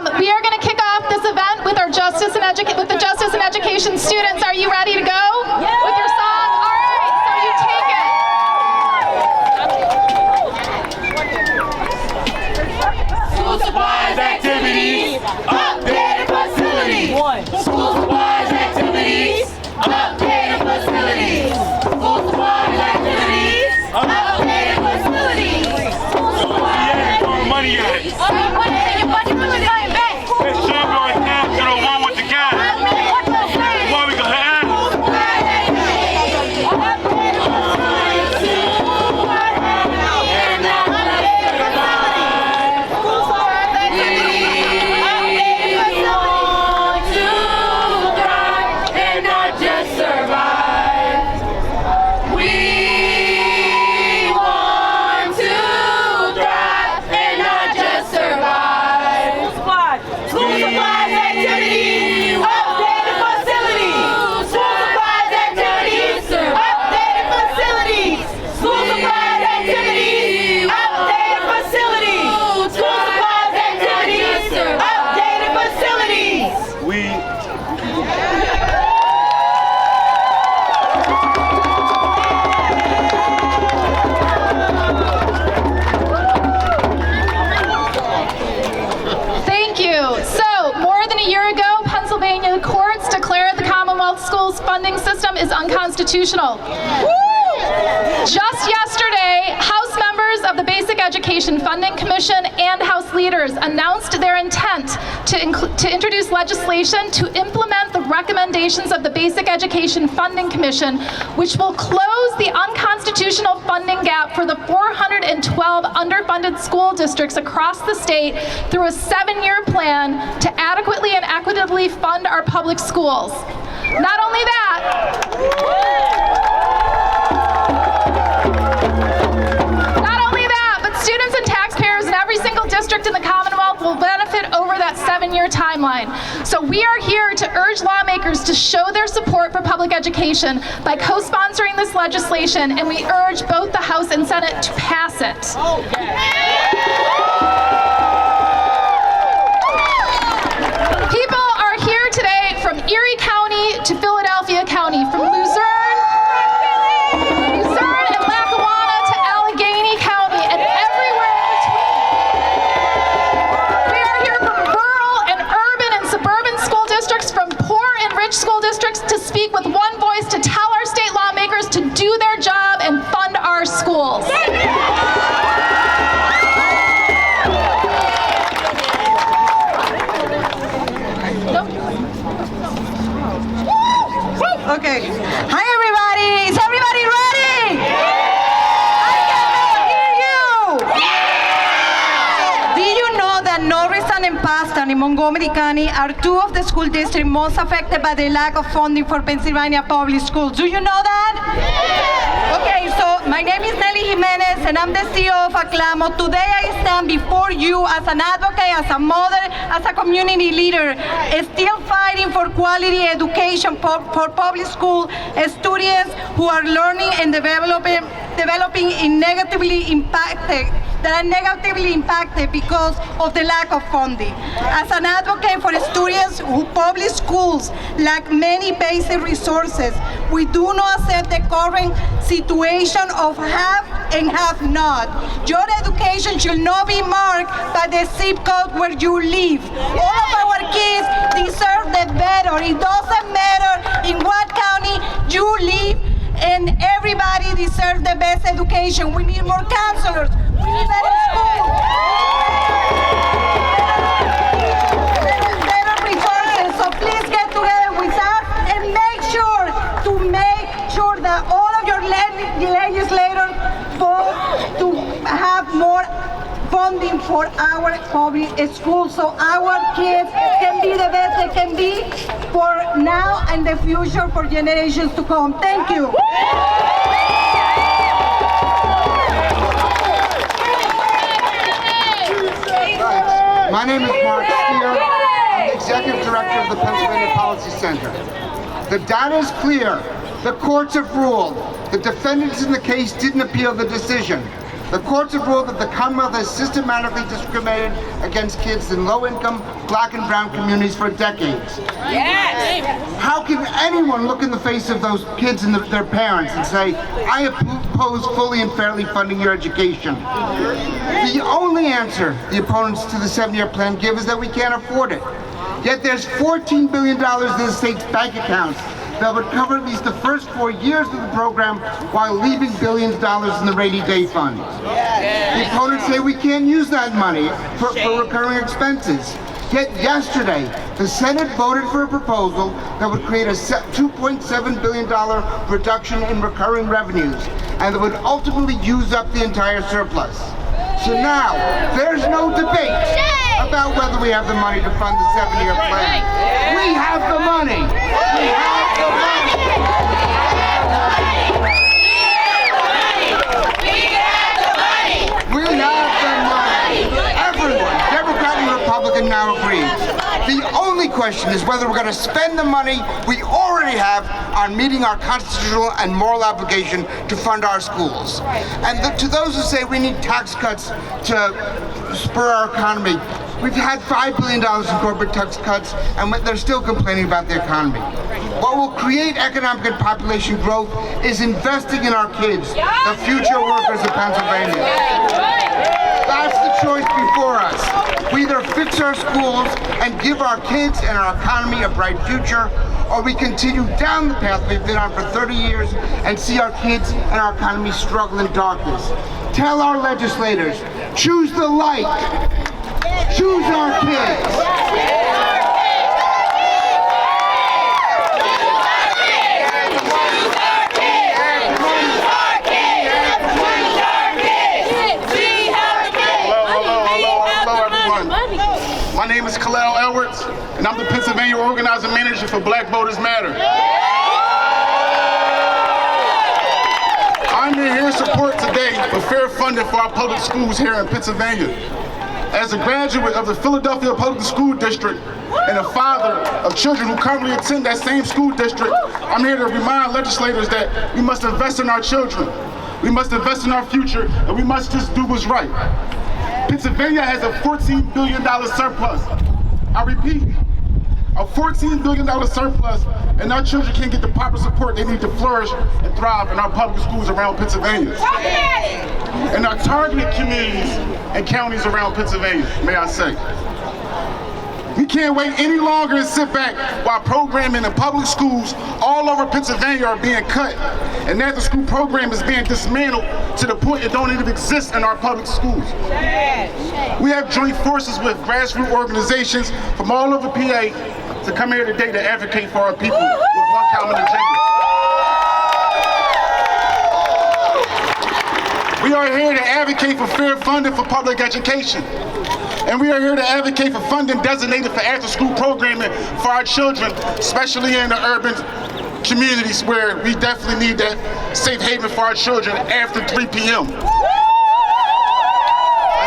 We are going to kick off this event with our Justice and Education students. Are you ready to go with your song? All right, so you take it. School supplies, activities, updated facilities. School supplies, activities, updated facilities. School supplies, activities, updated facilities. School supplies, activities. Money at it. Let's show going down to the one with the guy. What we gonna have? Funding system is unconstitutional. Just yesterday, House members of the Basic Education Funding Commission and House leaders announced their intent to introduce legislation to implement the recommendations of the Basic Education Funding Commission, which will close the unconstitutional funding gap for the 412 underfunded school districts across the state through a 7-year plan to adequately and equitably fund our public schools. Not only that, but students and taxpayers in every single district in the Commonwealth will benefit over that 7-year timeline. So we are here to urge lawmakers to show their support for public education by co-sponsoring this legislation, and we urge both the House and Senate to pass it. People are here today from Erie County to Philadelphia County, from Luzerne and Lackawanna to Allegheny County, and everywhere in between. We are here from rural and urban and suburban school districts, from poor and rich school districts, to speak with one voice to tell our state lawmakers to do their job and fund our schools. Okay. Hi, everybody. Is everybody ready? I cannot hear you. Do you know that Norristown and Paston in Montgomery County are two of the school districts most affected by the lack of funding for Pennsylvania public schools? Do you know that? Okay, so my name is Nelly Jimenez, and I'm the CEO of Aclamo. Today I stand before you as an advocate, as a mother, as a community leader, still fighting for quality education for public school students who are learning and developing in negatively impacted because of the lack of funding. As an advocate for students who public schools lack many basic resources, we do not accept the current situation of have and have not. Your education should not be marked by the zip code where you live. All of our kids deserve the better. It doesn't matter in what county you live, and everybody deserves the best education. We need more counselors. We need better schools. Better resources. So please get together with us and make sure that all of your legislators vote to have more funding for our public schools so our kids can be the best they can be for now and the future for generations to come. Thank you. My name is Mark Steer. I'm the Executive Director of the Pennsylvania Policy Center. The data is clear. The courts have ruled. The defendants in the case didn't appeal the decision. The courts have ruled that the Commonwealth has systematically discriminated against kids in low-income Black and brown communities for decades. How can anyone look in the face of those kids and their parents and say, I oppose fully and fairly funding your education? The only answer the opponents to the 7-year plan give is that we can't afford it. Yet there's $14 billion in the state's bank accounts that would cover at least the first 4 years of the program while leaving billions of dollars in the rainy day fund. The opponents say we can't use that money for recurring expenses. Yet yesterday, the Senate voted for a proposal that would create a $2.7 billion reduction in recurring revenues and that would ultimately use up the entire surplus. So now, there's no debate about whether we have the money to fund the 7-year plan. We have the money. We have the money. We have the money. Everyone, Democrat and Republican, now agrees. The only question is whether we're going to spend the money we already have on meeting our constitutional and moral obligation to fund our schools. And to those who say we need tax cuts to spur our economy, we've had $5 billion in corporate tax cuts, and they're still complaining about the economy. What will create economic and population growth is investing in our kids, the future workers of Pennsylvania. That's the choice before us. We either fix our schools and give our kids and our economy a bright future, or we continue down the path we've been on for 30 years and see our kids and our economy struggle in darkness. Tell our legislators, choose the light. Choose our kids. My name is Khalil Edwards, and I'm the Pennsylvania Organizing Manager for Black Voters Matter. I'm here in support today for fair funding for our public schools here in Pennsylvania. As a graduate of the Philadelphia Public School District and a father of children who currently attend that same school district, I'm here to remind legislators that we must invest in our children. We must invest in our future, and we must just do what's right. Pennsylvania has a $14 billion surplus. I repeat, a $14 billion surplus, and our children can't get the proper support they need to flourish and thrive in our public schools around Pennsylvania. And our targeted communities and counties around Pennsylvania, may I say. We can't wait any longer and sit back while programming in public schools all over Pennsylvania are being cut. And the after-school program is being dismantled to the point it don't even exist in our public schools. We have joined forces with grassroots organizations from all over PA to come here today to advocate for our people with one common agenda. We are here to advocate for fair funding for public education. And we are here to advocate for funding designated for after-school programming for our children, especially in the urban communities where we definitely need that safe haven for our children after 3 p.m. I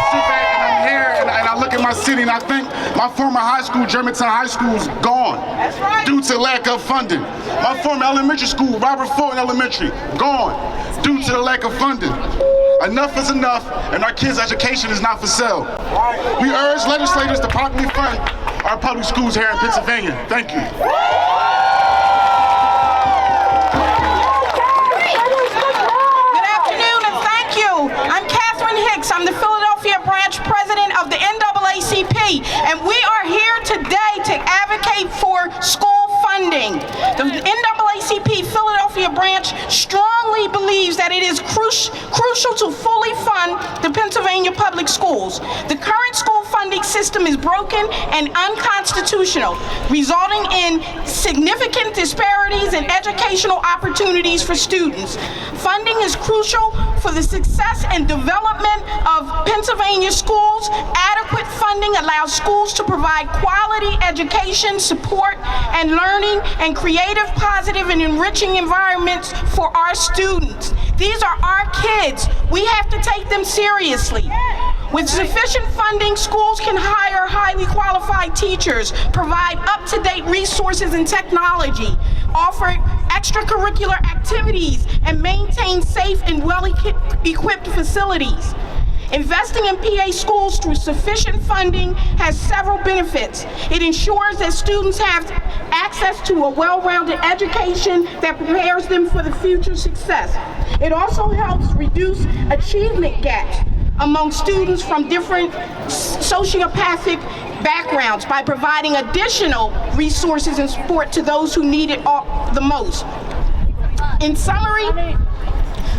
sit back and I'm here and I look at my city and I think my former high school, Germantown High School, is gone due to lack of funding. My former elementary school, Robert Fulton Elementary, gone due to the lack of funding. Enough is enough, and our kids' education is not for sale. We urge legislators to properly fund our public schools here in Pennsylvania. Thank you. Good afternoon, and thank you. I'm Catherine Hicks. I'm the Philadelphia branch president of the NAACP, and we are here today to advocate for school funding. The NAACP Philadelphia branch strongly believes that it is crucial to fully fund the Pennsylvania public schools. The current school funding system is broken and unconstitutional, resulting in significant disparities in educational opportunities for students. Funding is crucial for the success and development of Pennsylvania schools. Adequate funding allows schools to provide quality education, support, and learning, and creative, positive, and enriching environments for our students. These are our kids. We have to take them seriously. With sufficient funding, schools can hire highly qualified teachers, provide up-to-date resources and technology, offer extracurricular activities, and maintain safe and well-equipped facilities. Investing in PA schools through sufficient funding has several benefits. It ensures that students have access to a well-rounded education that prepares them for the future success. It also helps reduce achievement gaps among students from different sociopathic backgrounds by providing additional resources and support to those who need it the most. In summary,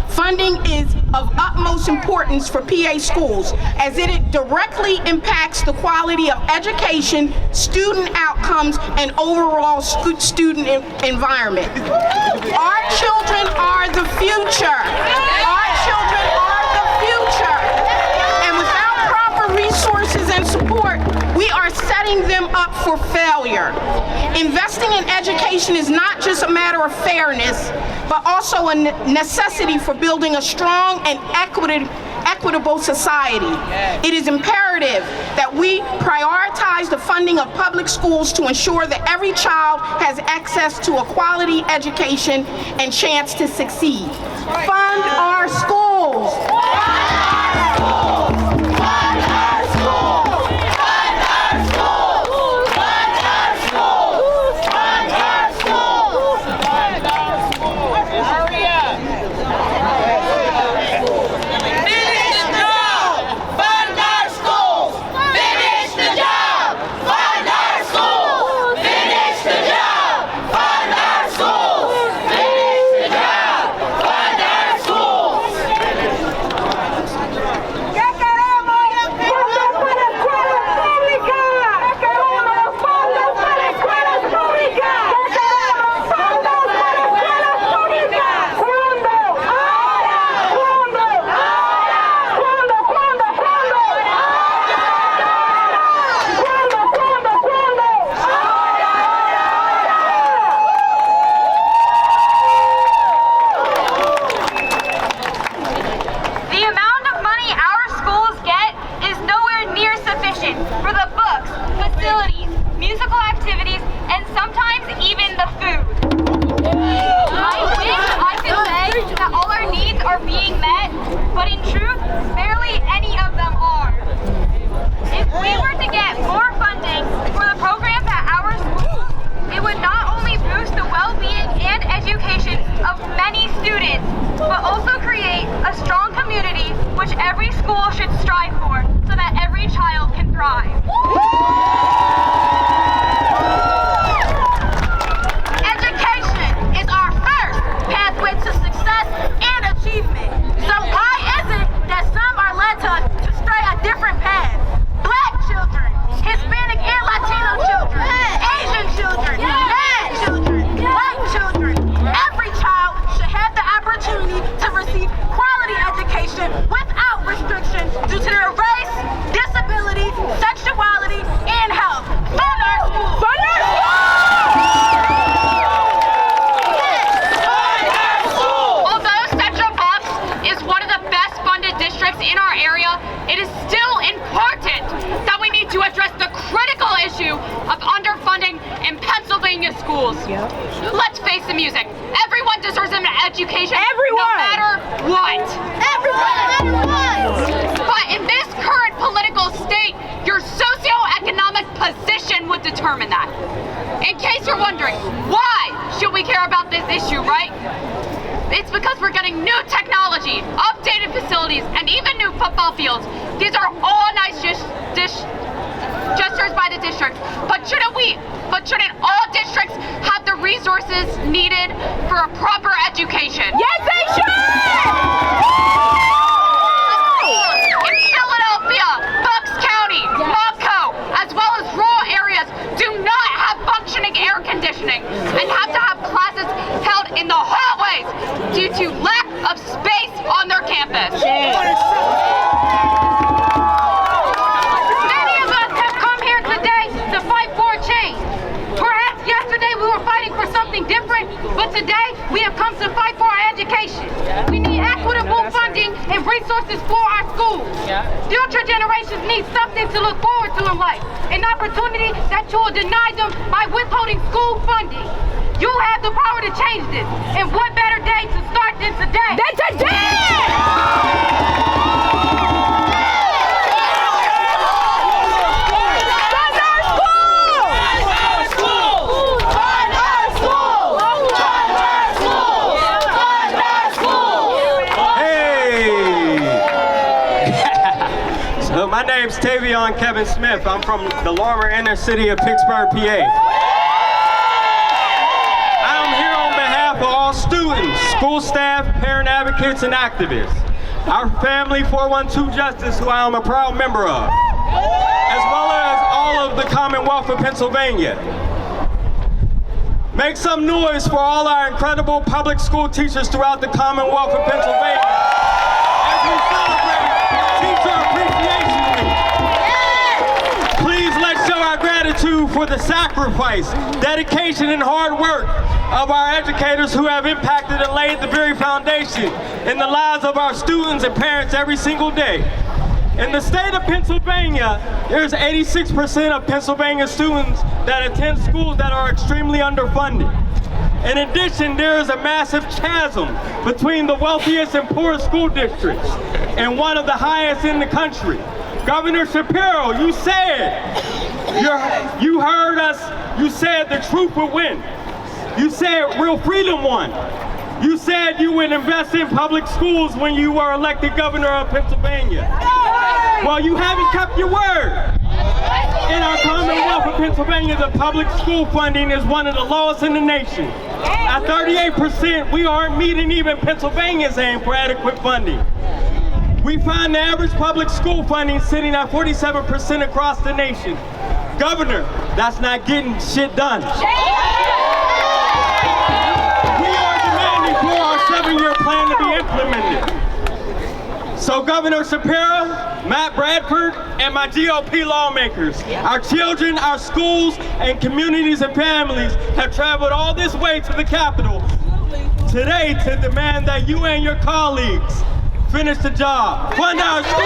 funding is of utmost importance for PA schools as it directly impacts the quality of education, student outcomes, and overall student environment. Our children are the future. Our children are the future. And without proper resources and support, we are setting them up for failure. Investing in education is not just a matter of fairness, but also a necessity for building a strong and equitable society. It is imperative that we prioritize the funding of public schools to ensure that every child has access to a quality education and chance to succeed. Fund our schools. Let's face the music. Everyone deserves an education. Everyone! No matter what. Everyone! No matter what! But in this current political state, your socioeconomic position would determine that. In case you're wondering, why should we care about this issue, right? It's because we're getting new technology, updated facilities, and even new football fields. These are all nice gestures by the district, but shouldn't all districts have the resources needed for a proper education? Yes, they should! In Philadelphia, Bucks County, Monco, as well as rural areas do not have functioning air conditioning and have to have classes held in the hallways due to lack of space on their campus. Different, but today we have come to fight for our education. We need equitable funding and resources for our schools. Future generations need something to look forward to in life, an opportunity that you will deny them by withholding school funding. You have the power to change this. And what better day to start than today? Than today! My name's Tavion Kevin Smith. I'm from the lower inner city of Pittsburgh, PA. I'm here on behalf of all students, school staff, parent advocates, and activists. Our family 412 Justice, who I am a proud member of, as well as all of the Commonwealth of Pennsylvania. Make some noise for all our incredible public school teachers throughout the Commonwealth of Pennsylvania as we celebrate Teacher Appreciation Week. Please let's show our gratitude for the sacrifice, dedication, and hard work of our educators who have impacted and laid the very foundation in the lives of our students and parents every single day. In the state of Pennsylvania, there's 86% of Pennsylvania students that attend schools that are extremely underfunded. In addition, there is a massive chasm between the wealthiest and poorest school districts and one of the highest in the country. Governor Shapiro, you said, you heard us, you said the truth would win. You said real freedom won. You said you would invest in public schools when you were elected governor of Pennsylvania. Well, you haven't kept your word. In our Commonwealth of Pennsylvania, the public school funding is one of the lowest in the nation. At 38%, we aren't meeting even Pennsylvania's aim for adequate funding. We find the average public school funding sitting at 47% across the nation. Governor, that's not getting shit done. We are demanding for our 7-year plan to be implemented. So Governor Shapiro, Matt Bradford, and my GOP lawmakers, our children, our schools, and communities and families have traveled all this way to the Capitol today to demand that you and your colleagues finish the job. Fund our schools.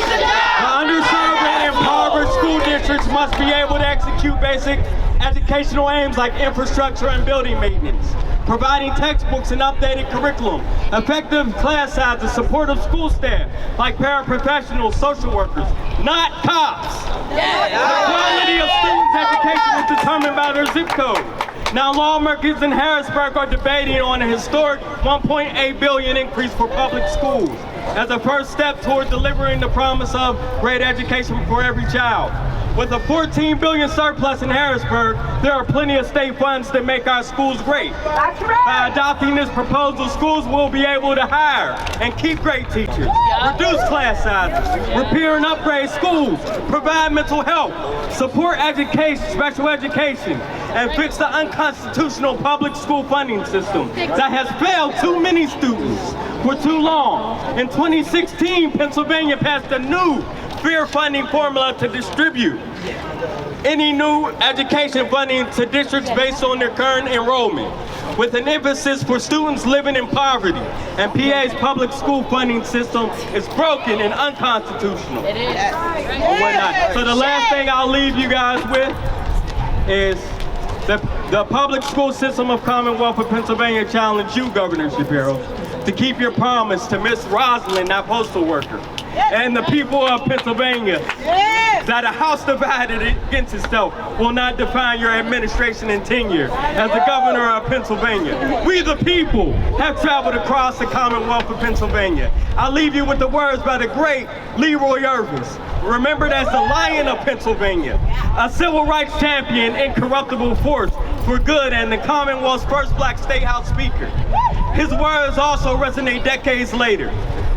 The underserved and impoverished school districts must be able to execute basic educational aims like infrastructure and building maintenance, providing textbooks and updated curriculum, effective class sizes, supportive school staff like paraprofessionals, social workers, not cops. The quality of students' education is determined by their zip code. Now lawmakers in Harrisburg are debating on a historic $1.8 billion increase for public schools as a first step toward delivering the promise of great education for every child. With a $14 billion surplus in Harrisburg, there are plenty of state funds to make our schools great. That's right. By adopting this proposal, schools will be able to hire and keep great teachers, reduce class sizes, repair and upgrade schools, provide mental health, support education, special education, and fix the unconstitutional public school funding system that has failed too many students for too long. In 2016, Pennsylvania passed a new fair funding formula to distribute any new education funding to districts based on their current enrollment, with an emphasis for students living in poverty. And PA's public school funding system is broken and unconstitutional. It is. So the last thing I'll leave you guys with is the public school system of Commonwealth of Pennsylvania challenge you, Governor Shapiro, to keep your promise to Miss Rosalind, that postal worker, and the people of Pennsylvania, that a house divided against itself will not define your administration and tenure as the governor of Pennsylvania. We the people have traveled across the Commonwealth of Pennsylvania. I'll leave you with the words by the great Leroy Irvins, remembered as the Lion of Pennsylvania, a civil rights champion, incorruptible force for good, and the Commonwealth's first black State House Speaker. His words also resonate decades later.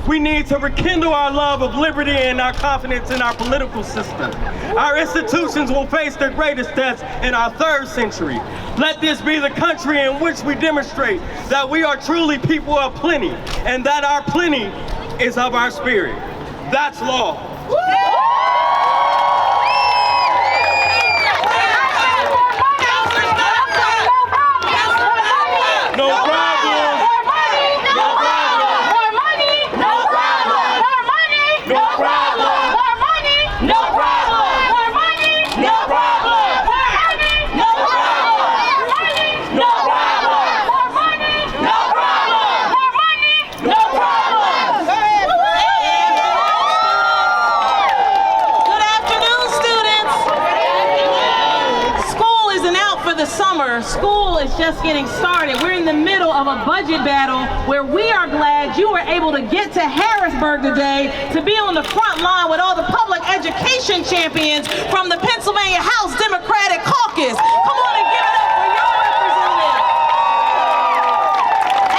We need to rekindle our love of liberty and our confidence in our political system. Our institutions will face their greatest tests in our 3rd century. Let this be the country in which we demonstrate that we are truly people of plenty, and that our plenty is of our spirit. That's law. No problem. No problem. More money. No problem. More money. No problem. More money. just getting started. We're in the middle of a budget battle where we are glad you were able to get to Harrisburg today to be on the front line with all the public education champions from the Pennsylvania House Democratic Caucus. Come on and give it up for your representative.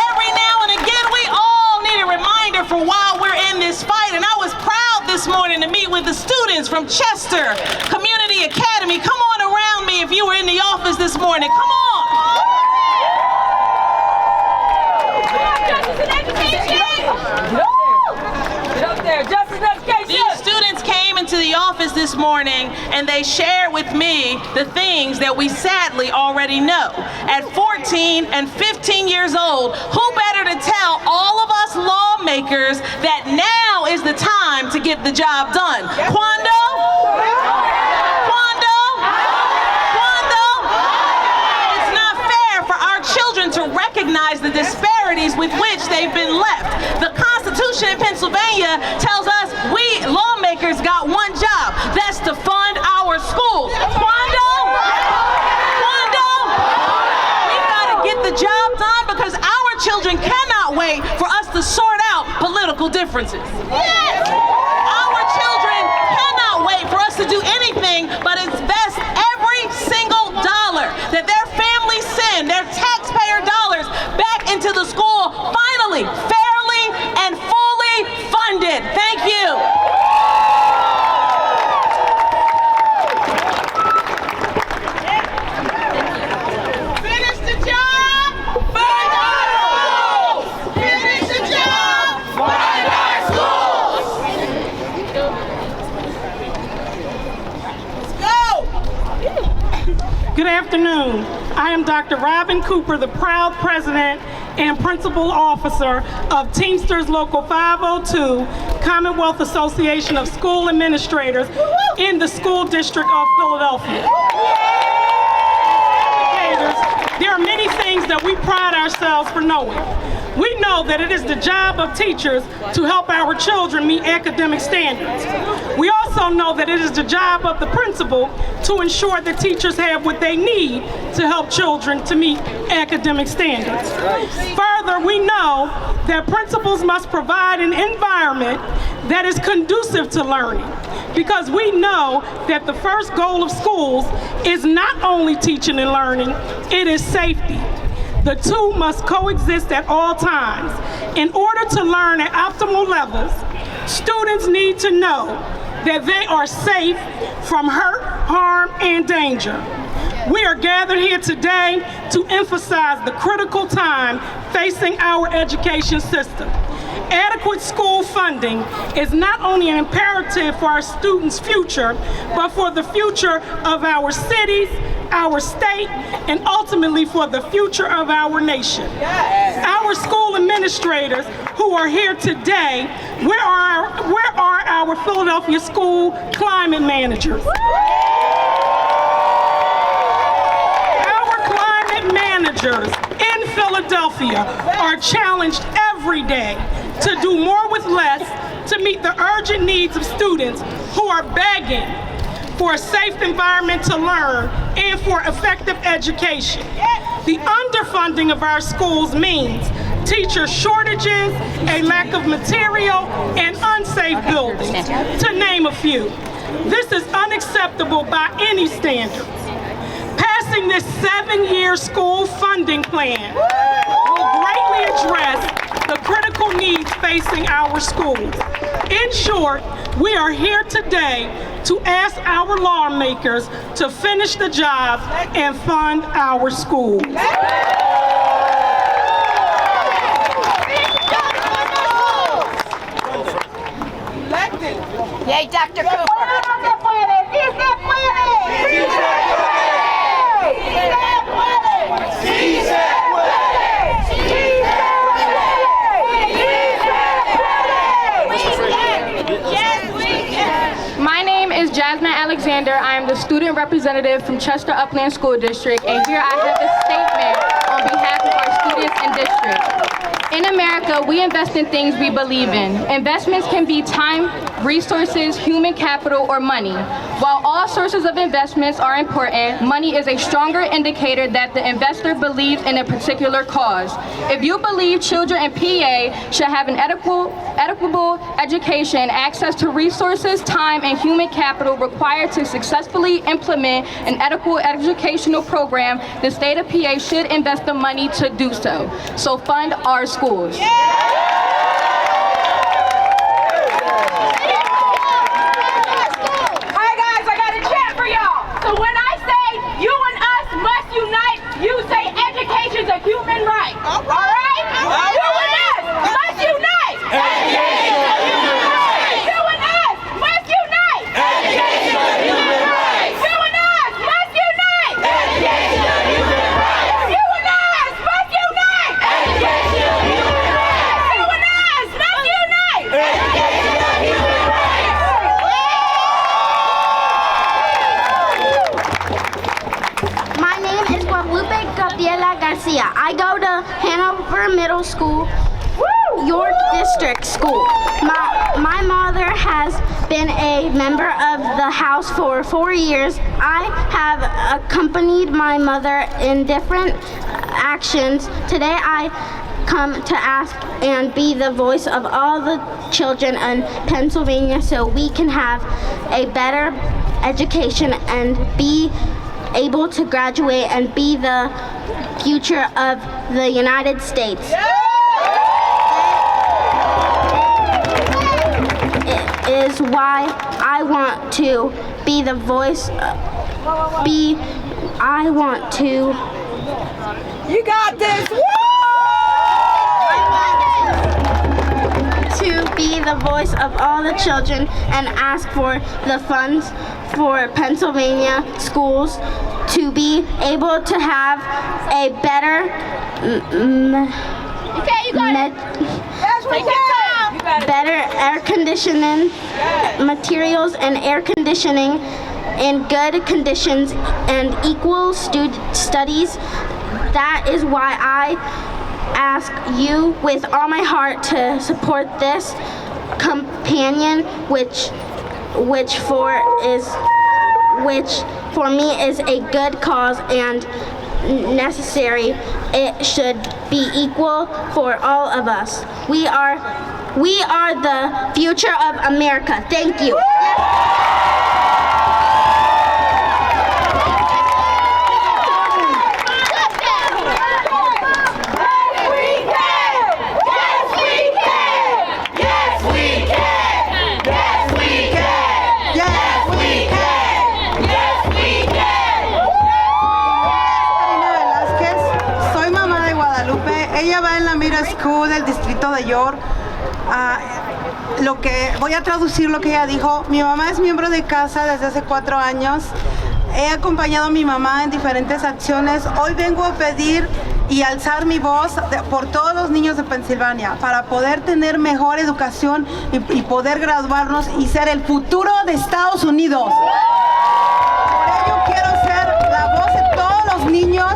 Every now and again, we all need a reminder for why we're in this fight, and I was proud this morning to meet with the students from Chester Community Academy. Come on around me if you were in the office this morning. Come on. These students came into the office this morning and they shared with me the things that we sadly already know. At 14 and 15 years old, who better to tell all of us lawmakers that now is the time to get the job done? Quando? Quando? Quando? It's not fair for our children to recognize the disparities with which they've been left. The Constitution in Pennsylvania tells us we lawmakers got one job. That's to fund our schools. Quando? Quando? We've got to get the job done because our children cannot wait for us to sort out political differences. Yes. Our children cannot wait for us to do anything but invest every single dollar that their families send, their taxpayer dollars, back into the school, finally, fairly and fully funded. Thank you. Finish the job, fund our schools. Finish the job, fund our schools. Let's go. Good afternoon. I am Dr. Robin Cooper, the proud president and principal officer of Teamsters Local 502, Commonwealth Association of School Administrators in the School District of Philadelphia. Educators, there are many things that we pride ourselves for knowing. We know that it is the job of teachers to help our children meet academic standards. We also know that it is the job of the principal to ensure that teachers have what they need to help children to meet academic standards. Further, we know that principals must provide an environment that is conducive to learning, because we know that the first goal of schools is not only teaching and learning, it is safety. The two must coexist at all times. In order to learn at optimal levels, students need to know that they are safe from hurt, harm, and danger. We are gathered here today to emphasize the critical time facing our education system. Adequate school funding is not only an imperative for our students' future, but for the future of our cities, our state, and ultimately for the future of our nation. Our school administrators who are here today, where are our Philadelphia school climate managers? Our climate managers in Philadelphia are challenged every day to do more with less to meet the urgent needs of students who are begging for a safe environment to learn and for effective education. The underfunding of our schools means teacher shortages, a lack of material, and unsafe buildings, to name a few. This is unacceptable by any standards. Passing this 7-year school funding plan will greatly address the critical needs facing our schools. In short, we are here today to ask our lawmakers to finish the job and fund our schools. Yay, Dr. Cooper. My name is Jasmine Alexander. I am the student representative from Chester Upland School District, and here I have a statement on behalf of our students and district. In America, we invest in things we believe in. Investments can be time, resources, human capital, or money. While all sources of investments are important, money is a stronger indicator that the investor believes in a particular cause. If you believe children in PA should have an equitable education and access to resources, time, and human capital required to successfully implement an equitable educational program, the state of PA should invest the money to do so. So fund our schools. So when I say you and us must unite, you say education's a human right. All right? You and us must unite. Education's a human right. You and us must unite. Education's a human right. You and us must unite. Education's a human right. You and us must unite. Education's a human right. You and us must unite. Education's a human right. My name is Guadalupe Gabriela Garcia. I go to Hanover Middle School, York District School. My mother has been a member of the House for 4 years. I have accompanied my mother in different actions. Today I come to ask and be the voice of all the children in Pennsylvania so we can have a better education and be able to graduate and be the future of the United States. It is why I want to be the voice, I want to... You got this! To be the voice of all the children and ask for the funds for Pennsylvania schools to be able to have a better better air conditioning materials and air conditioning in good conditions and equal studies. That is why I ask you with all my heart to support this companion which for me is a good cause and necessary. It should be equal for all of us. We are the future of America. Thank you. Ella va en la Middle School del distrito de York. Voy a traducir lo que ella dijo. Mi mamá es miembro de casa desde hace 4 años. He acompañado a mi mamá en diferentes acciones. Hoy vengo a pedir y alzar mi voz por todos los niños de Pensilvania para poder tener mejor educación y poder graduarnos y ser el futuro de Estados Unidos. Por ello quiero ser la voz de todos los niños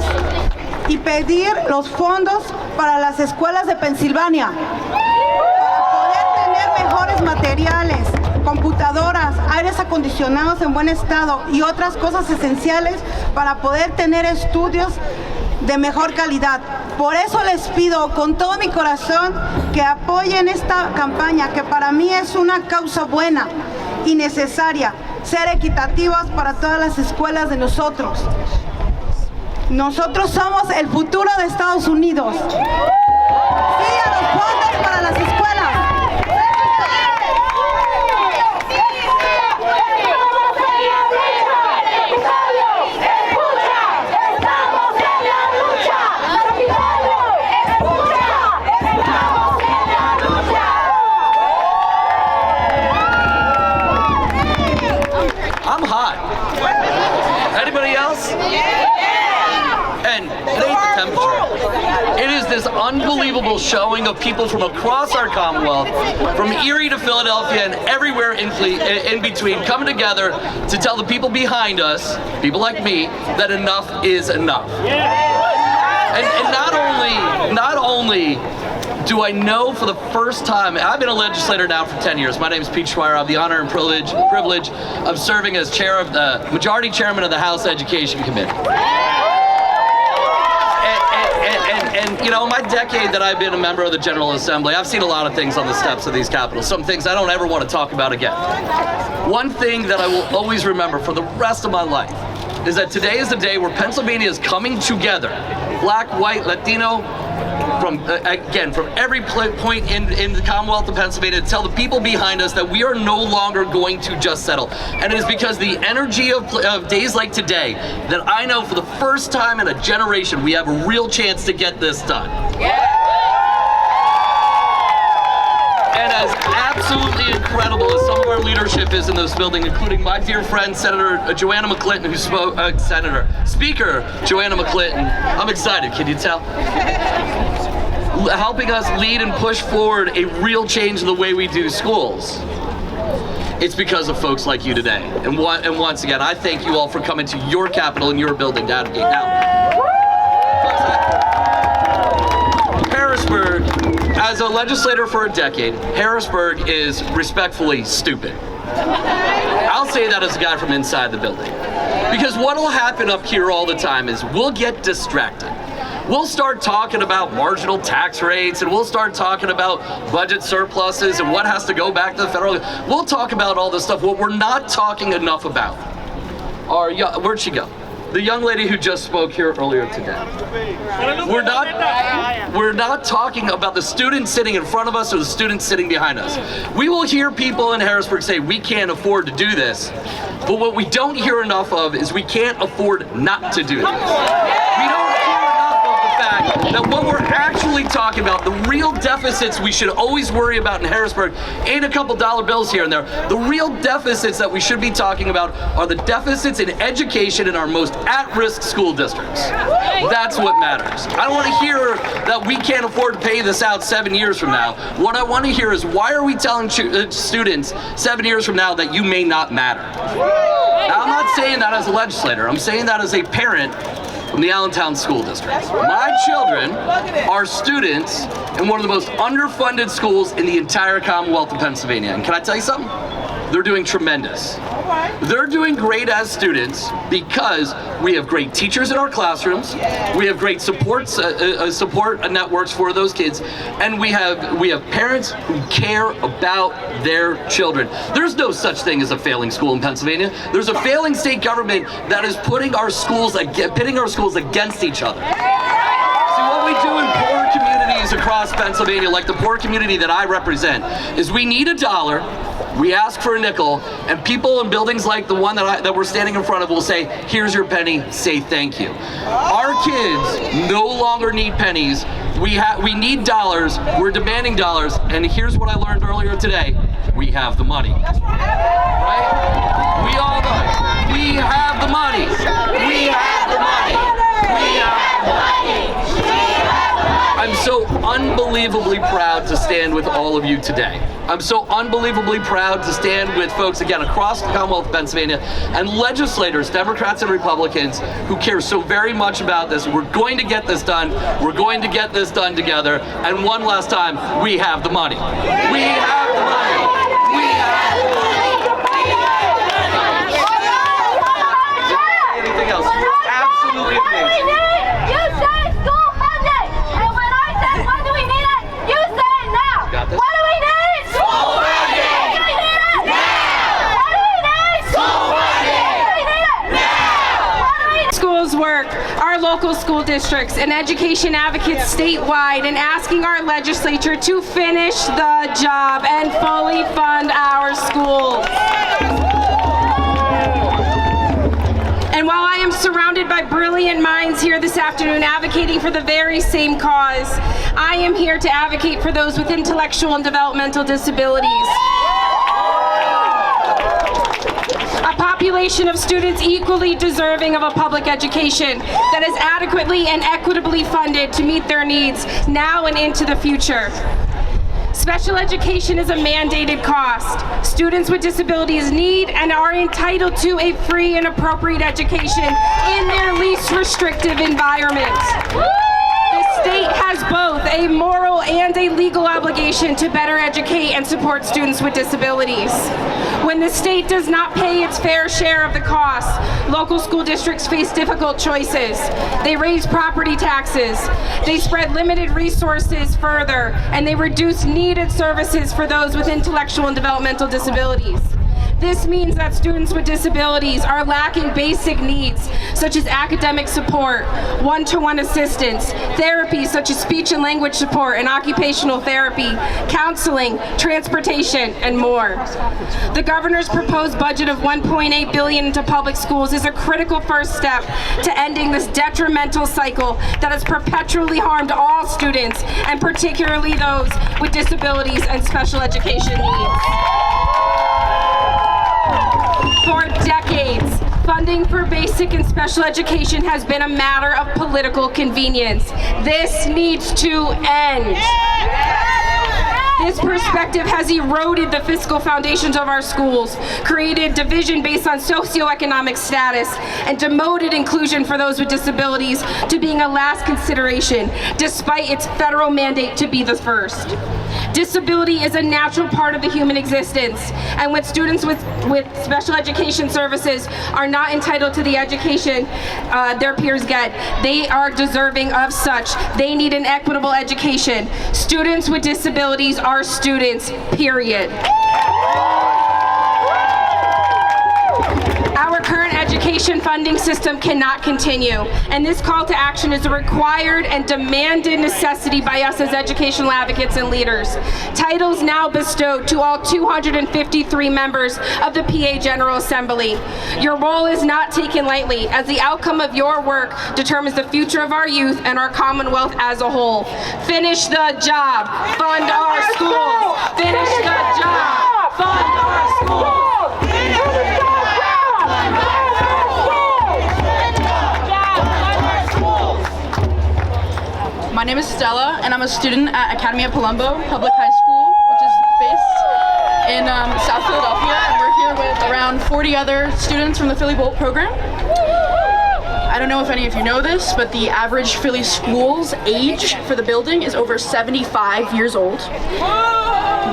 y pedir los fondos para las escuelas de Pensilvania, para poder tener mejores materiales, computadoras, aires acondicionados en buen estado y otras cosas esenciales para poder tener estudios de mejor calidad. Por eso les pido con todo mi corazón que apoyen esta campaña, que para mí es una causa buena y necesaria, ser equitativas para todas las escuelas de nosotros. Nosotros somos el futuro de Estados Unidos. Sí a los fondos para las escuelas. I'm hot. Anybody else? And today's the temperature. It is this unbelievable showing of people from across our Commonwealth, from Erie to Philadelphia and everywhere in between, coming together to tell the people behind us, people like me, that enough is enough. And not only do I know for the first time, I've been a legislator now for 10 years. My name is Pete Schreier. I have the honor and privilege of serving as majority chairman of the House Education Committee. And you know, my decade that I've been a member of the General Assembly, I've seen a lot of things on the steps of these capitals, some things I don't ever want to talk about again. One thing that I will always remember for the rest of my life is that today is the day where Pennsylvania is coming together, black, white, Latino, from every point in the Commonwealth of Pennsylvania, to tell the people behind us that we are no longer going to just settle. And it is because the energy of days like today that I know for the first time in a generation we have a real chance to get this done. And as absolutely incredible as some of our leadership is in this building, including my dear friend Senator Joanna McClinton, who spoke, Speaker Joanna McClinton, I'm excited, can you tell? Helping us lead and push forward a real change in the way we do schools. It's because of folks like you today. And once again, I thank you all for coming to your capital and your building to advocate. Now, Harrisburg, as a legislator for a decade, Harrisburg is respectfully stupid. I'll say that as a guy from inside the building. Because what will happen up here all the time is we'll get distracted. We'll start talking about marginal tax rates, and we'll start talking about budget surpluses and what has to go back to the federal. We'll talk about all this stuff. What we're not talking enough about are, where'd she go? The young lady who just spoke here earlier today. We're not talking about the students sitting in front of us or the students sitting behind us. We will hear people in Harrisburg say we can't afford to do this, but what we don't hear enough of is we can't afford not to do this. We don't hear enough of the fact that what we're actually talking about, the real deficits we should always worry about in Harrisburg, ain't a couple dollar bills here and there. The real deficits that we should be talking about are the deficits in education in our most at-risk school districts. That's what matters. I don't want to hear that we can't afford to pay this out 7 years from now. What I want to hear is, why are we telling students 7 years from now that you may not matter? Now, I'm not saying that as a legislator. I'm saying that as a parent from the Allentown School District. My children are students in one of the most underfunded schools in the entire Commonwealth of Pennsylvania. And can I tell you something? They're doing tremendous. They're doing great as students because we have great teachers in our classrooms, we have great support networks for those kids, and we have parents who care about their children. There's no such thing as a failing school in Pennsylvania. There's a failing state government that is pitting our schools against each other. See, what we do in poor communities across Pennsylvania, like the poor community that I represent, is we need $1, we ask for a nickel, and people in buildings like the one that we're standing in front of will say, here's your penny, say thank you. Our kids no longer need pennies. We need dollars, we're demanding dollars, and here's what I learned earlier today, we have the money. Right? We all know it. We have the money. We have the money. We have the money. I'm so unbelievably proud to stand with all of you today. I'm so unbelievably proud to stand with folks, again, across the Commonwealth of Pennsylvania, and legislators, Democrats and Republicans, who care so very much about this. We're going to get this done. We're going to get this done together. And one last time, we have the money. We have the money. We have the money. Anything else? You're absolutely amazing. You said school funding, and when I said when do we need it, you said now. Got this? What do we need? School funding. Do we need it? Now. What do we need? School funding. Do we need it? Now. What do we need? Schools work, our local school districts, and education advocates statewide, and asking our legislature to finish the job and fully fund our schools. And while I am surrounded by brilliant minds here this afternoon advocating for the very same cause, I am here to advocate for those with intellectual and developmental disabilities. A population of students equally deserving of a public education that is adequately and equitably funded to meet their needs now and into the future. Special education is a mandated cost. Students with disabilities need and are entitled to a free and appropriate education in their least restrictive environment. The state has both a moral and a a legal obligation to better educate and support students with disabilities. When the state does not pay its fair share of the costs, local school districts face difficult choices. They raise property taxes, they spread limited resources further, and they reduce needed services for those with intellectual and developmental disabilities. This means that students with disabilities are lacking basic needs such as academic support, one-to-one assistance, therapy such as speech and language support and occupational therapy, counseling, transportation, and more. The governor's proposed budget of $1.8 billion into public schools is a critical first step to ending this detrimental cycle that has perpetually harmed all students, and particularly those with disabilities and special education needs. For decades, funding for basic and special education has been a matter of political convenience. This needs to end. This perspective has eroded the fiscal foundations of our schools, created division based on socioeconomic status, and demoted inclusion for those with disabilities to being a last consideration, despite its federal mandate to be the first. Disability is a natural part of the human existence, and when students with special education services are not entitled to the education their peers get, they are deserving of such. They need an equitable education. Students with disabilities are students, period. Our current education funding system cannot continue, and this call to action is a required and demanded necessity by us as educational advocates and leaders. Titles now bestowed to all 253 members of the PA General Assembly. Your role is not taken lightly, as the outcome of your work determines the future of our youth and our Commonwealth as a whole. Finish the job, fund our schools. Finish the job, fund our schools. My name is Stella, and I'm a student at Academy at Palumbo Public High School, which is based in South Philadelphia, and we're here with around 40 other students from the Philly Bolt program. I don't know if any of you know this, but the average Philly school's age for the building is over 75 years old.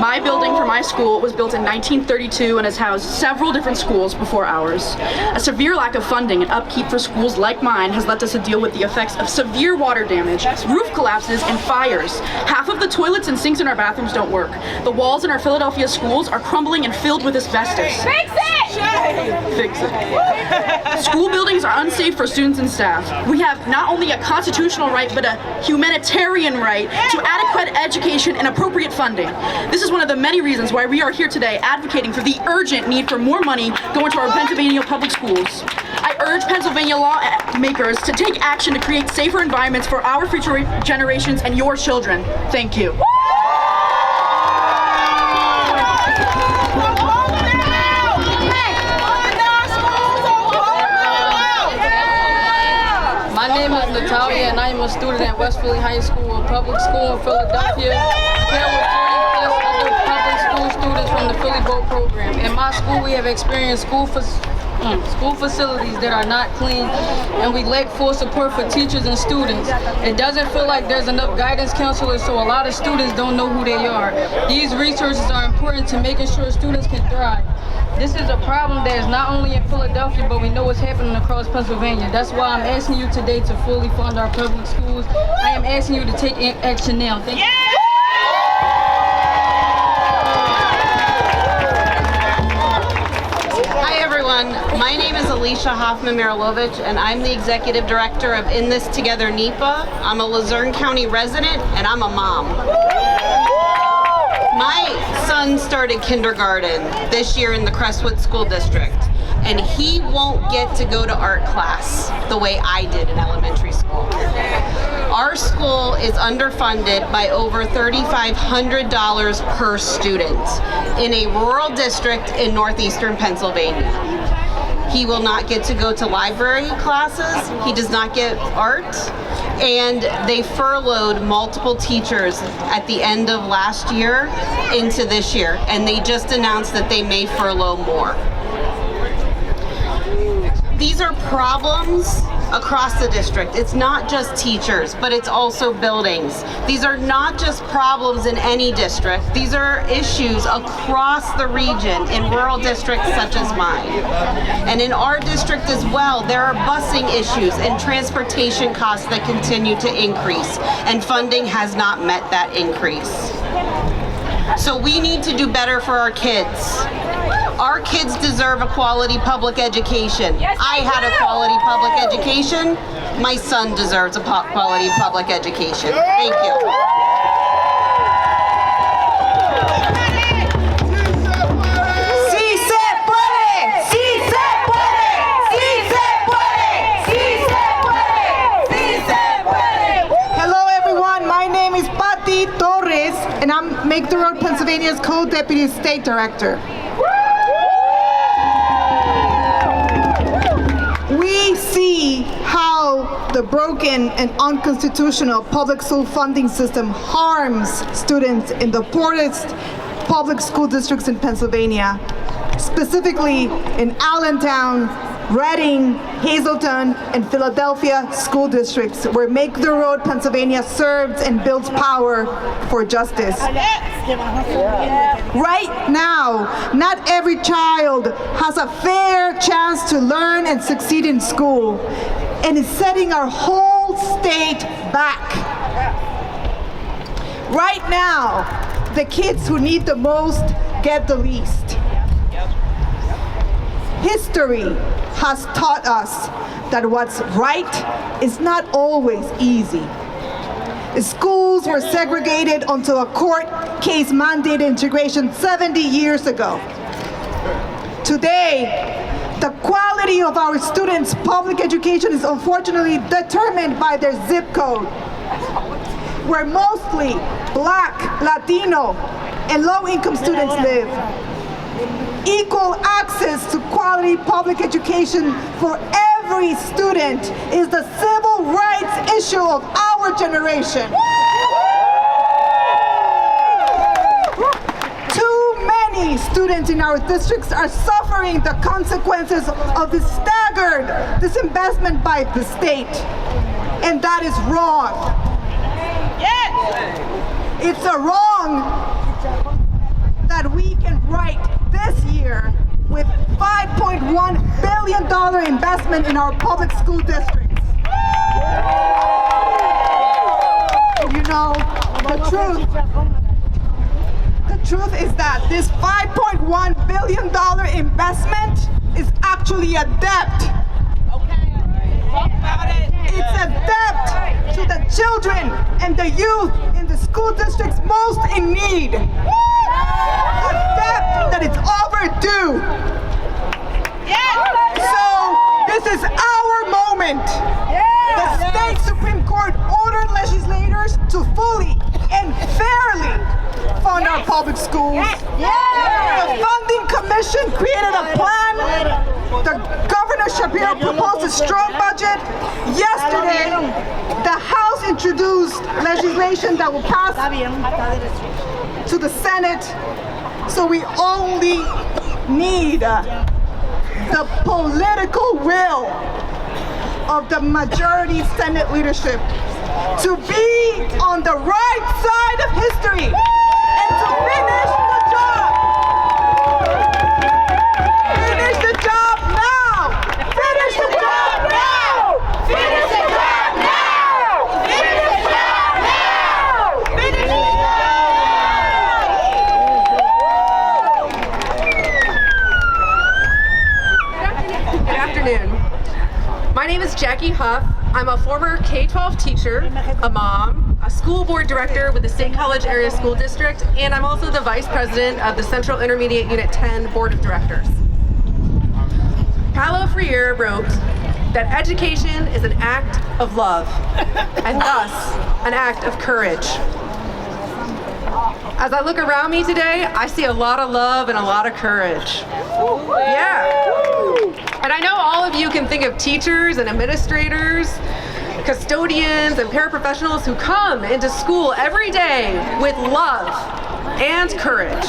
My building for my school was built in 1932 and has housed several different schools before ours. A severe lack of funding and upkeep for schools like mine has led us to deal with the effects of severe water damage, roof collapses, and fires. Half of the toilets and sinks in our bathrooms don't work. The walls in our Philadelphia schools are crumbling and filled with asbestos. Fix it! Fix it. School buildings are unsafe for students and staff. We have not only a constitutional right, but a humanitarian right to adequate education and appropriate funding. This is one of the many reasons why we are here today advocating for the urgent need for more money going to our Pennsylvania public schools. I urge Pennsylvania lawmakers to take action to create safer environments for our future generations and your children. Thank you. My name is Natalia, and I am a student at West Philly High School, a public school in Philadelphia. Here with 30+ other public school students from the Philly Bolt program. In my school, we have experienced school facilities that are not clean, and we lack full support for teachers and students. It doesn't feel like there's enough guidance counselors, so a lot of students don't know who they are. These resources are important to making sure students can thrive. This is a problem that is not only in Philadelphia, but we know what's happening across Pennsylvania. That's why I'm asking you today to fully fund our public schools. I am asking you to take action now. Thank you. Hi everyone, my name is Alicia Hoffman-Marilovich, and I'm the Executive Director of In This Together NEPA. I'm a Luzerne County resident, and I'm a mom. My son started kindergarten this year in the Crestwood School District, and he won't get to go to art class the way I did in elementary school. Our school is underfunded by over $3,500 per student in a rural district in northeastern Pennsylvania. He will not get to go to library classes, he does not get art, and they furloughed multiple teachers at the end of last year into this year, and they just announced that they may furlough more. These are problems across the district. It's not just teachers, but it's also buildings. These are not just problems in any district. These are issues across the region in rural districts such as mine. And in our district as well, there are busing issues and transportation costs that continue to increase, and funding has not met that increase. So we need to do better for our kids. Our kids deserve a quality public education. I had a quality public education. My son deserves a quality public education. Thank you. Hello everyone, my name is Patti Torres and I'm Make the Road Pennsylvania's Co-Deputy State Director. We see how the broken and unconstitutional public school funding system harms students in the poorest public school districts in Pennsylvania, specifically in Allentown, Reading, Hazleton, and Philadelphia school districts, where Make the Road Pennsylvania serves and builds power for justice. Right now, not every child has a fair chance to learn and succeed in school, and it's setting our whole state back. Right now, the kids who need the most get the least. History has taught us that what's right is not always easy. Schools were segregated until a court case mandated integration 70 years ago. Today, the quality of our students' public education is unfortunately determined by their zip code, where mostly Black, Latino, and low-income students live. Equal access to quality public education for every student is the civil rights issue of our generation. Too many students in our districts are suffering the consequences of the staggered disinvestment by the state, and that is wrong. It's a wrong that we can right this year with $5.1 billion investment in our public school districts. You know, the truth is that this $5.1 billion investment is actually a debt. It's a debt to the children and the youth in the school districts most in need. A debt that is overdue. So this is our moment. The state Supreme Court ordered legislators to fully and fairly fund our public schools. The Funding Commission created a plan. The Governor Shapiro proposed a strong budget. Yesterday, the House introduced legislation that will pass to the Senate. So we only need the political will of the majority Senate leadership to be on the right side of history and to finish the job. Finish the job now! Finish the job now! Finish the job now! Finish the job now! Finish the job! Good afternoon. My name is Jackie Huff. I'm a former K-12 teacher, a mom, a school board director with the State College Area School District, and I'm also the vice president of the Central Intermediate Unit 10 Board of Directors. Paulo Freire wrote that education is an act of love, and thus an act of courage. As I look around me today, I see a lot of love and a lot of courage. Yeah. And I know all of you can think of teachers and administrators, custodians and paraprofessionals who come into school every day with love and courage.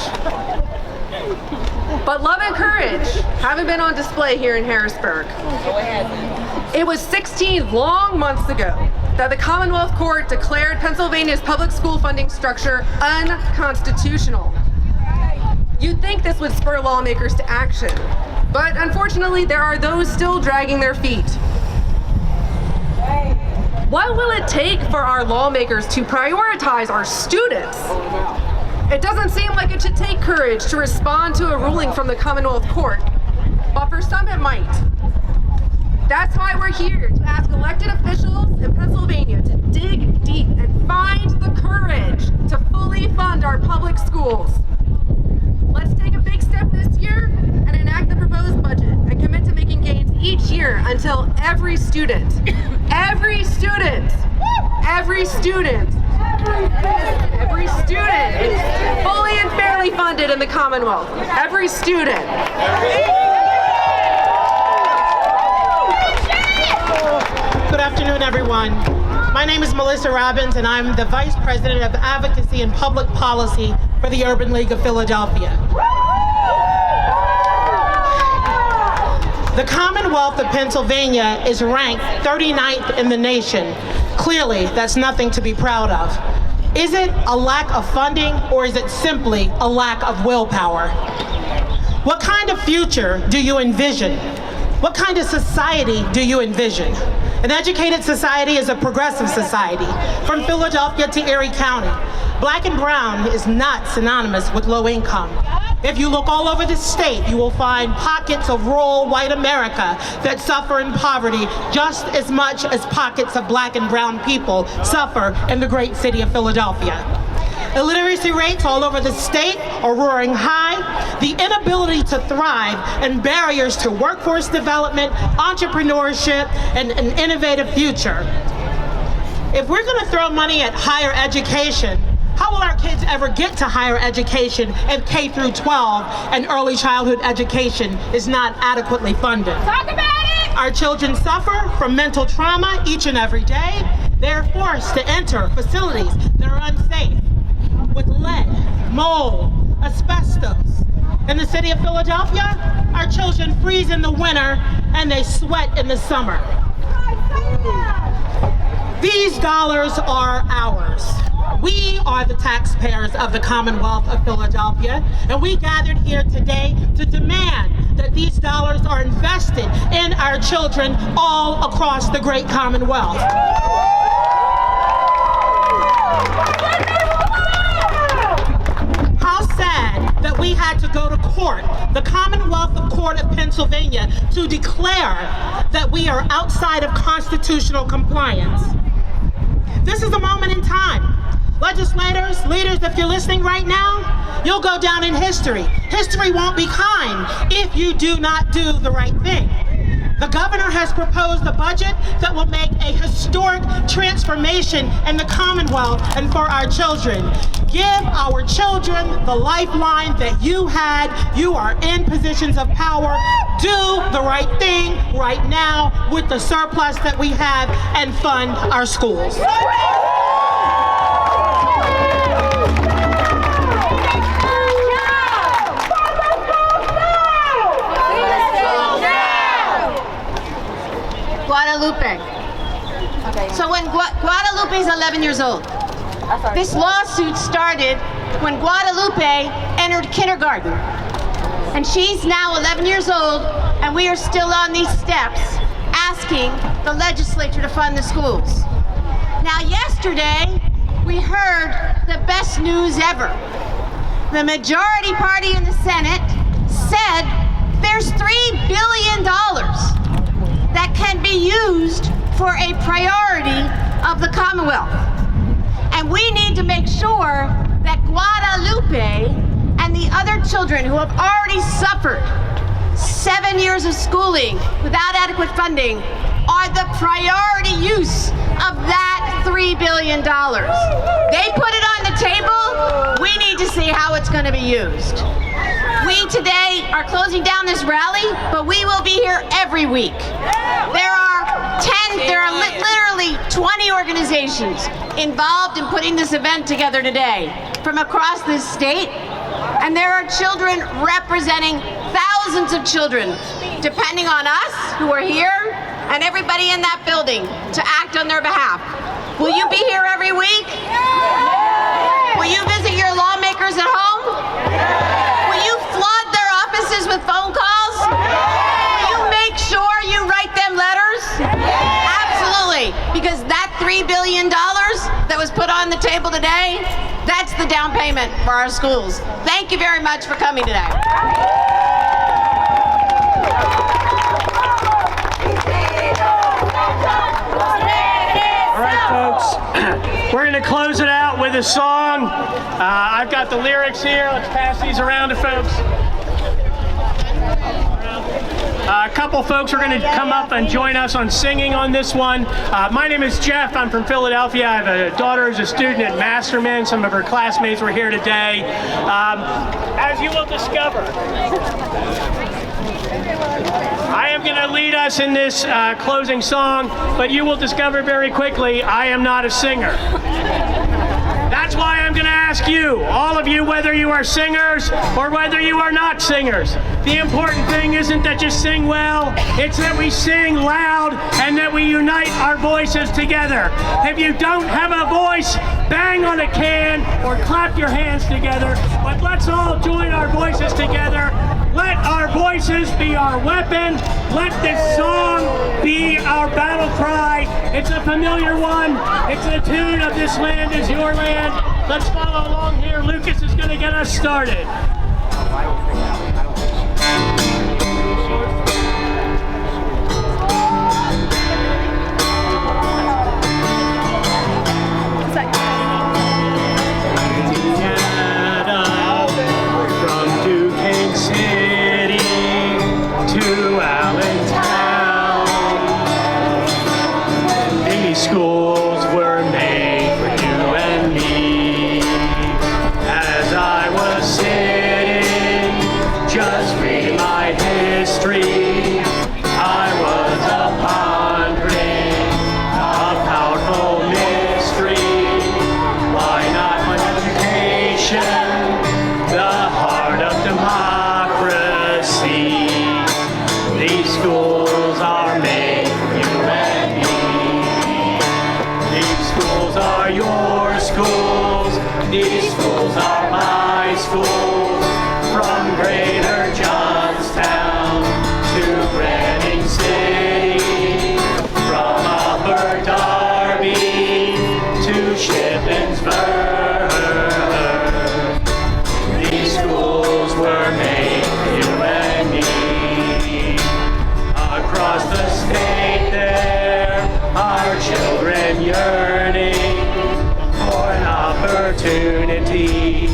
But love and courage haven't been on display here in Harrisburg. It was 16 long months ago that the Commonwealth Court declared Pennsylvania's public school funding structure unconstitutional. You'd think this would spur lawmakers to action, but unfortunately there are those still dragging their feet. What will it take for our lawmakers to prioritize our students? It doesn't seem like it should take courage to respond to a ruling from the Commonwealth Court, but for some it might. That's why we're here, to ask elected officials in Pennsylvania to dig deep and find the courage to fully fund our public schools. Let's take a big step this year and enact the proposed budget and commit to making gains each year until every student is fully and fairly funded in the Commonwealth. Every student. Good afternoon, everyone. My name is Melissa Robbins, and I'm the Vice President of Advocacy and Public Policy for the Urban League of Philadelphia. The Commonwealth of Pennsylvania is ranked 39th in the nation. Clearly, that's nothing to be proud of. Is it a lack of funding, or is it simply a lack of willpower? What kind of future do you envision? What kind of society do you envision? An educated society is a progressive society. From Philadelphia to Erie County, Black and brown is not synonymous with low income. If you look all over the state, you will find pockets of rural white America that suffer in poverty just as much as pockets of Black and brown people suffer in the great city of Philadelphia. Illiteracy rates all over the state are roaring high. The inability to thrive and barriers to workforce development, entrepreneurship, and an innovative future. If we're going to throw money at higher education, how will our kids ever get to higher education if K through 12 and early childhood education is not adequately funded? Talk about it! Our children suffer from mental trauma each and every day. They're forced to enter facilities that are unsafe with lead, mold, asbestos. In the city of Philadelphia, our children freeze in the winter and they sweat in the summer. These dollars are ours. We are the taxpayers of the Commonwealth of Philadelphia, and we gathered here today to demand that these dollars are invested in our children all across the great Commonwealth. How sad that we had to go to court, the Commonwealth Court of Pennsylvania, to declare that we are outside of constitutional compliance. This is a moment in time. Legislators, leaders, if you're listening right now, you'll go down in history. History won't be kind if you do not do the right thing. The governor has proposed a budget that will make a historic transformation in the Commonwealth and for our children. Give our children the lifeline that you had. You are in positions of power. Do the right thing right now with the surplus that we have and fund our schools. Guadalupe. So when Guadalupe is 11 years old, this lawsuit started when Guadalupe entered kindergarten. And she's now 11 years old, and we are still on these steps asking the legislature to fund the schools. Now yesterday, we heard the best news ever. The majority party in the Senate said there's $3 billion that can be used for a priority of the Commonwealth. And we need to make sure that Guadalupe and the other children who have already suffered 7 years of schooling without adequate funding are the priority use of that $3 billion. They put it on the table. We need to see how it's going to be used. We today are closing down this rally, but we will be here every week. There are literally 20 organizations involved in putting this event together today from across this state, and there are children representing thousands of children, depending on us who are here, and everybody in that building to act on their behalf. Will you be here every week? Will you visit your lawmakers at home? Will you flood their offices with phone calls? Will you make sure you write them letters? Absolutely, because that $3 billion that was put on the table today, that's the down payment for our schools. Thank you very much for coming today. All right, folks, we're going to close it out with a song. I've got the lyrics here. Let's pass these around to folks. A couple folks are going to come up and join us on singing on this one. My name is Jeff. I'm from Philadelphia. I have a daughter who's a student at Masterman. Some of her classmates were here today. As you will discover, I am going to lead us in this closing song, but you will discover very quickly I am not a singer. That's why I'm going to ask you, all of you, whether you are singers or whether you are not singers. The important thing isn't that you sing well, it's that we sing loud and that we unite our voices together. If you don't have a voice, bang on a can or clap your hands together, but let's all join our voices together. Let our voices be our weapon. Let this song be our battle cry. It's a familiar one. It's the tune of This Land Is Your Land. Let's follow along here. Lucas is going to get us started. Schools were made for you and me. As I was sitting, just reading my history, I was pondering a powerful mystery. Why not one education, the heart of democracy? These schools are made for you and me. These schools are your schools. These schools are my schools. From Greater Johnstown to Reading City, from Upper Darby to Shippensburg. These schools were made for you and me. Across the state there are children yearning for an opportunity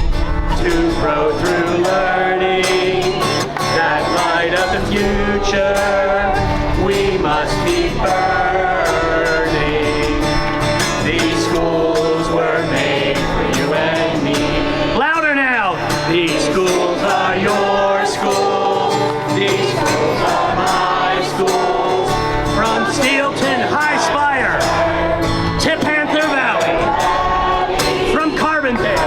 to grow through learning. That light of the future we must be burning. These schools were made for you and me. Louder now! These schools are your schools. These schools are my schools. From Steelton High Spire to Panther Valley, from Carbondale